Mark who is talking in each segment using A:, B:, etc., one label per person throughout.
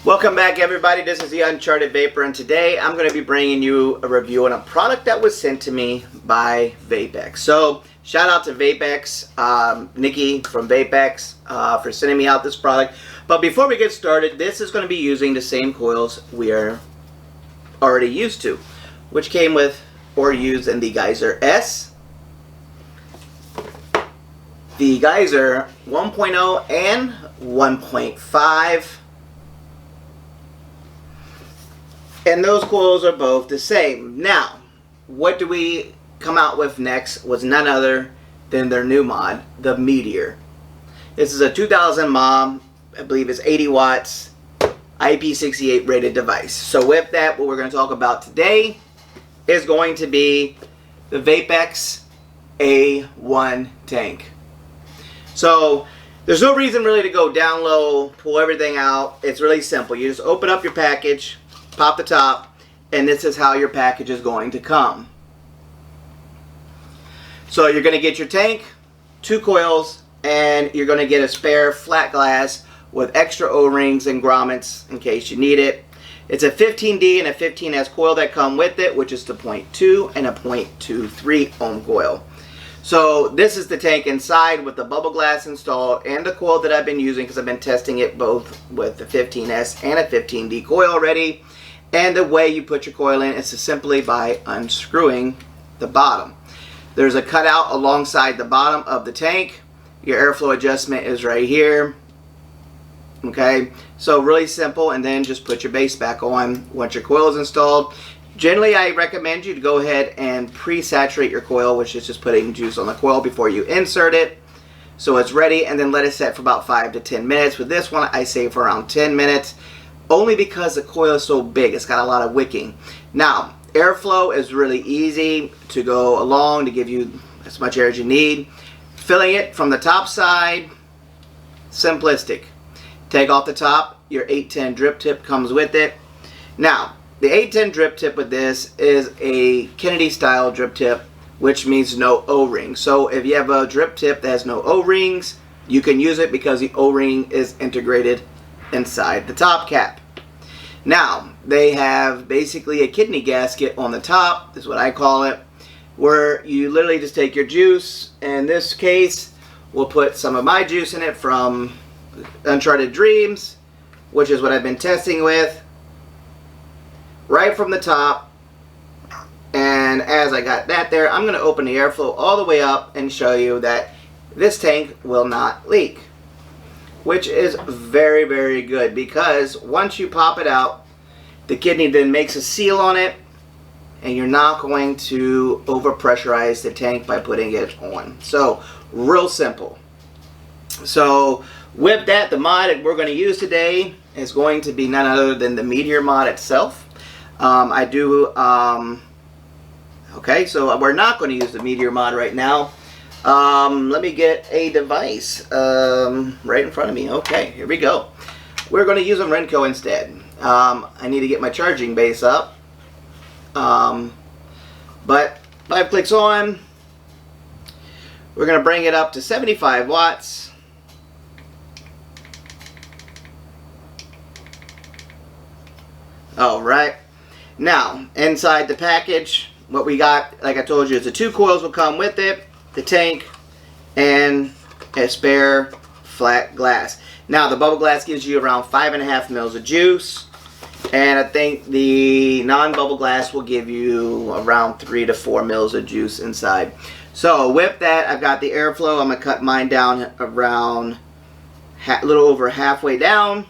A: Welcome back, everybody. This is the Uncharted Vapor, and today I'm going to be bringing you a review on a product that was sent to me by VapX. So shout out to VapX, Nikki from VapX, for sending me out this product. But before we get started, this is going to be using the same coils we are already used to, which came with or used in the Geyser S, the Geyser 1.0 and 1.5. And those coils are both the same. Now, what do we come out with next was none other than their new mod, the Meteor. This is a 2000 mAh, I believe it's 80 watts, IP68 rated device. So with that, what we're going to talk about today is going to be the VapX A1 Tank. So there's no reason really to go down low, pull everything out. It's really simple. You just open up your package, pop the top, and this is how your package is going to come. So you're going to get your tank, 2 coils, and you're going to get a spare flat glass with extra O-rings and grommets in case you need it. It's a 15D and a 15S coil that come with it, which is the 0.2 and a 0.23 ohm coil. So this is the tank inside with the bubble glass installed and the coil that I've been using because I've been testing it both with the 15S and a 15D coil already. And the way you put your coil in is simply by unscrewing the bottom. There's a cutout alongside the bottom of the tank. Your airflow adjustment is right here. Okay, so really simple, and then just put your base back on once your coil is installed. Generally, I recommend you to go ahead and pre-saturate your coil, which is just putting juice on the coil before you insert it. So it's ready, and then let it set for about 5 to 10 minutes. With this one, I say for around 10 minutes. Only because the coil is so big, it's got a lot of wicking. Now, airflow is really easy to go along to give you as much air as you need. Filling it from the top side, simplistic. Take off the top, your 810 drip tip comes with it. Now, the 810 drip tip with this is a Kennedy style drip tip, which means no O-rings. So if you have a drip tip that has no O-rings, you can use it because the O-ring is integrated inside the top cap. Now, they have basically a kidney gasket on the top, is what I call it, where you literally just take your juice. In this case, we'll put some of my juice in it from Uncharted Dreams, which is what I've been testing with, right from the top. And as I got that there, I'm going to open the airflow all the way up and show you that this tank will not leak, which is very, very good, because once you pop it out, the kidney then makes a seal on it, and you're not going to overpressurize the tank by putting it on. So real simple. So with that, the mod that we're going to use today is going to be none other than the Meteor mod itself. Okay, so we're not going to use the Meteor mod right now. Let me get a device right in front of me. Okay, here we go. We're going to use a Renco instead. I need to get my charging base up. But 5 clicks on. We're going to bring it up to 75 watts. Alright. Now, inside the package, what we got, like I told you, is the 2 coils will come with it, the tank, and a spare flat glass. Now, the bubble glass gives you around 5.5 mils of juice, and I think the non-bubble glass will give you around 3 to 4 mils of juice inside. So with that, I've got the airflow. I'm going to cut mine down around a little over halfway down.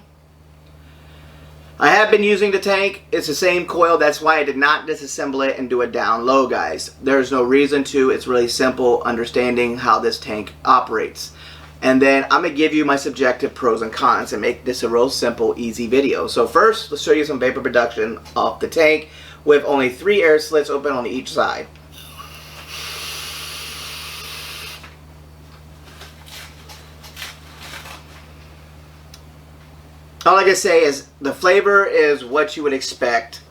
A: I have been using the tank. It's the same coil. That's why I did not disassemble it and do it down low, guys. There's no reason to. It's really simple understanding how this tank operates. And then I'm going to give you my subjective pros and cons and make this a real simple, easy video. So first, let's show you some vapor production off the tank with only 3 air slits open on each side. All I can say is the flavor is what you would expect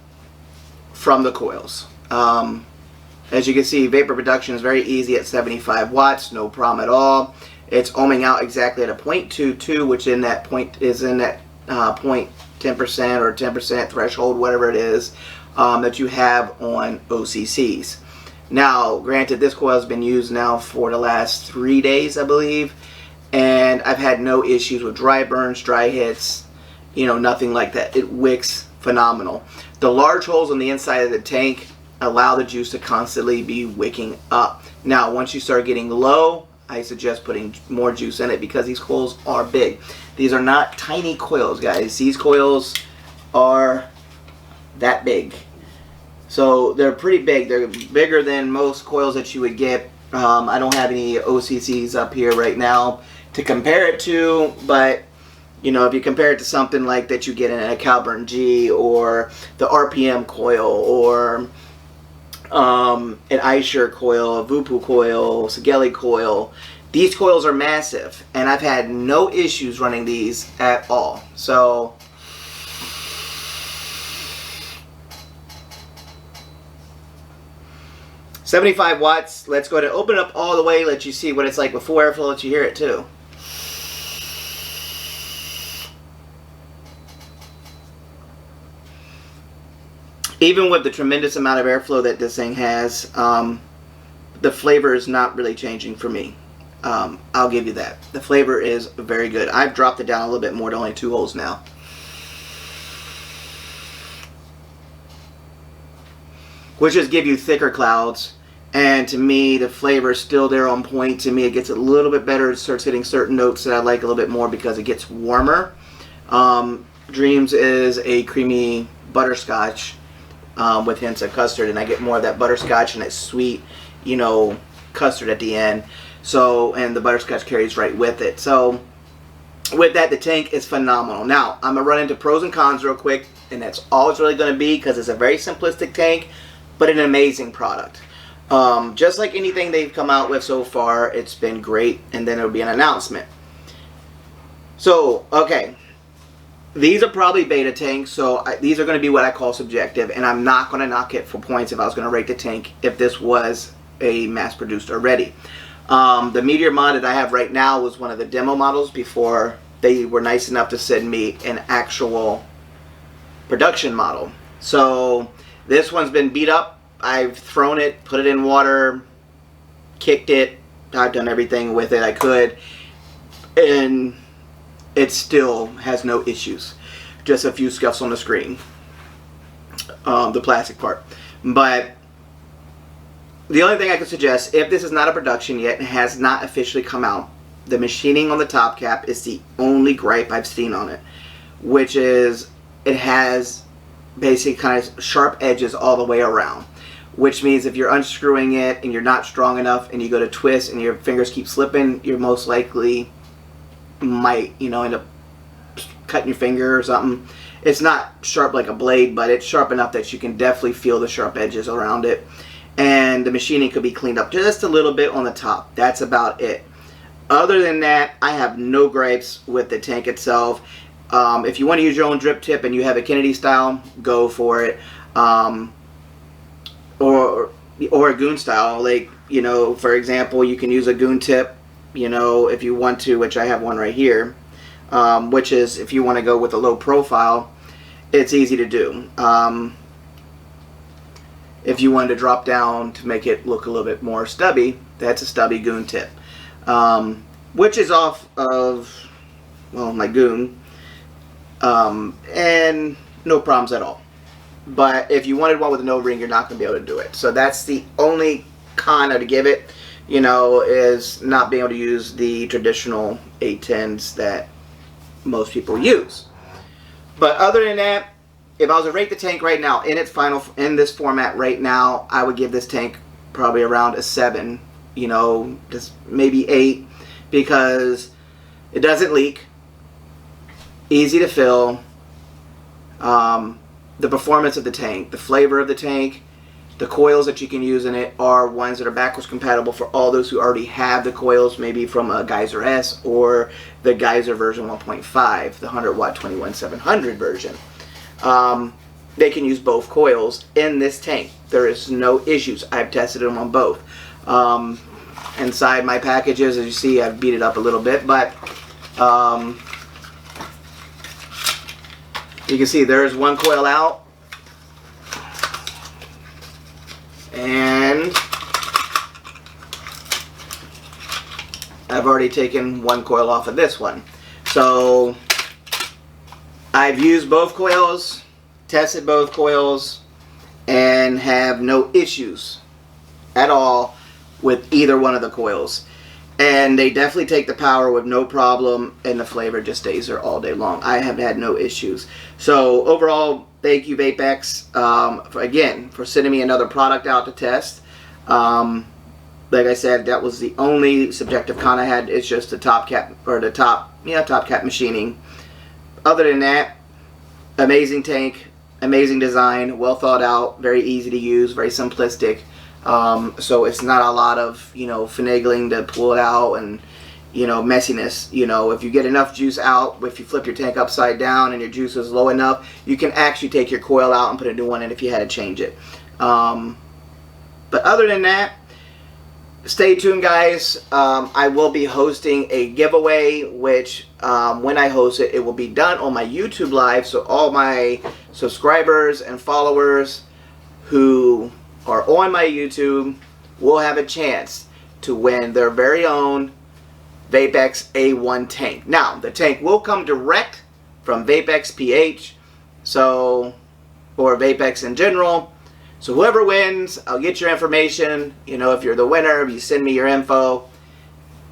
A: from the coils. As you can see, vapor production is very easy at 75 watts, no problem at all. It's ohming out exactly at a 0.22, which is in that 10% or 10% threshold, whatever it is, that you have on OCCs. Now, granted, this coil has been used now for the last 3 days, I believe, and I've had no issues with dry burns, dry hits, you know, nothing like that. It wicks phenomenal. The large holes on the inside of the tank allow the juice to constantly be wicking up. Now, once you start getting low, I suggest putting more juice in it because these coils are big. These are not tiny coils, guys. These coils are that big. So they're pretty big. They're bigger than most coils that you would get. I don't have any OCCs up here right now to compare it to, but you know, if you compare it to something like that you get in a Calburn G or the RPM coil or an Geyser coil, a Vupu coil, Segele coil, these coils are massive, and I've had no issues running these at all. So 75 watts. Let's go ahead and open it up all the way, let you see what it's like before airflow, let you hear it too. Even with the tremendous amount of airflow that this thing has, the flavor is not really changing for me. I'll give you that. The flavor is very good. I've dropped it down a little bit more to only 2 holes now. Which just give you thicker clouds, and to me the flavor is still there on point. To me it gets a little bit better. It starts hitting certain notes that I like a little bit more because it gets warmer. Dreams is a creamy butterscotch with hints of custard, and I get more of that butterscotch and that sweet, you know, custard at the end. So, and the butterscotch carries right with it. So with that, the tank is phenomenal. Now I'm gonna run into pros and cons real quick, and that's all it's really going to be because it's a very simplistic tank, but an amazing product. Just like anything they've come out with so far, it's been great, and then it'll be an announcement. So, okay, these are probably beta tanks, so these are going to be what I call subjective, and I'm not going to knock it for points if I was going to rate the tank if this was a mass-produced already. The Meteor mod that I have right now was one of the demo models before they were nice enough to send me an actual production model. So this one's been beat up. I've thrown it, put it in water, kicked it. I've done everything with it I could, and it still has no issues. Just a few scuffs on the screen, the plastic part. But the only thing I could suggest, if this is not a production yet and has not officially come out, the machining on the top cap is the only gripe I've seen on it, which is it has basically kind of sharp edges all the way around, which means if you're unscrewing it and you're not strong enough and you go to twist and your fingers keep slipping, you're most likely might, you know, end up cutting your finger or something. It's not sharp like a blade, but it's sharp enough that you can definitely feel the sharp edges around it, and the machining could be cleaned up just a little bit on the top. That's about it. Other than that, I have no gripes with the tank itself. If you want to use your own drip tip and you have a Kennedy style, go for it. Or a goon style, like, you know, for example, you can use a goon tip, you know, if you want to, which I have one right here, which is if you want to go with a low profile, it's easy to do. If you wanted to drop down to make it look a little bit more stubby, that's a stubby goon tip, which is off of, well, my goon, and no problems at all. But if you wanted one with no ring, you're not going to be able to do it. So that's the only con to give it, you know, is not being able to use the traditional 810s that most people use. But other than that, if I was to rate the tank right now in its final, in this format right now, I would give this tank probably around a 7, you know, just maybe 8, because it doesn't leak, easy to fill, the performance of the tank, the flavor of the tank, the coils that you can use in it are ones that are backwards compatible for all those who already have the coils, maybe from a Geyser S or the Geyser version 1.5, the 100 watt 21700 version. They can use both coils in this tank. There is no issues. I've tested them on both. Inside my packages, as you see, I've beat it up a little bit, but You can see there's one coil out. And I've already taken one coil off of this one. So I've used both coils, tested both coils, and have no issues at all with either one of the coils. And they definitely take the power with no problem, and the flavor just stays there all day long. I have had no issues. So overall, thank you VapX for sending me another product out to test. Like I said, that was the only subjective con I had. It's just the top cap, or the top cap machining. Other than that, amazing tank, amazing design, well thought out, very easy to use, very simplistic. So it's not a lot of, finagling to pull it out and, messiness. If you get enough juice out, if you flip your tank upside down and your juice is low enough, you can actually take your coil out and put a new one in if you had to change it. But other than that, stay tuned, guys. I will be hosting a giveaway, which when I host it, it will be done on my YouTube live. So all my subscribers and followers who are on my YouTube will have a chance to win their very own VapX A1 tank. Now, the tank will come direct from VapX PH, or VapX in general. So whoever wins, I'll get your information. If you're the winner, if you send me your info,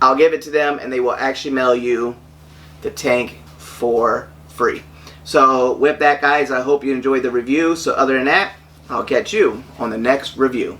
A: I'll give it to them, and they will actually mail you the tank for free. So with that, guys, I hope you enjoyed the review. So other than that, I'll catch you on the next review.